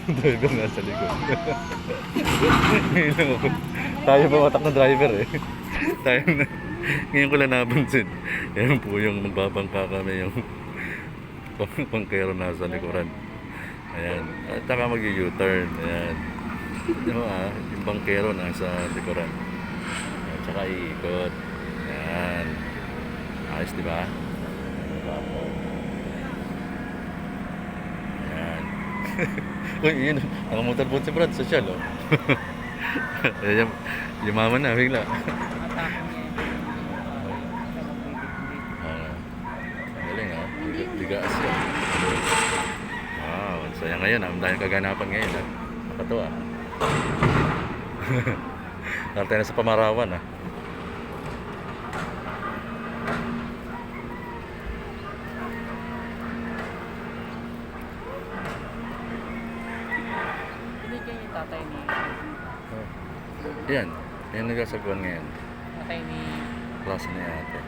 Driver nasa likod. Ngayon lang ako. Tayo pumatak na driver eh. Tayo na. Ngayon ko lang napansin. Ayan po yung magbabangka kami yung pangkero nasa likuran. Ayan. At saka mag-u-turn. Ayan. Yung bangkero nasa likuran. At saka iikot. Ayan. Ayos diba? Ayan. Uy, yun. Nakamotorboat si Brad. Social oh. Ayan. Yumaman na bigla. Galing ah. Tigaas yan. Wow. Saya ngayon ah. Dahil kaganapan ngayon ah. Nakatuwa. Nartay na sa Pamarawan ah. Hindi kayo yung tatay ni... Yan. Yan nagsasaguan ngayon. Tatay ni... Klase na yate.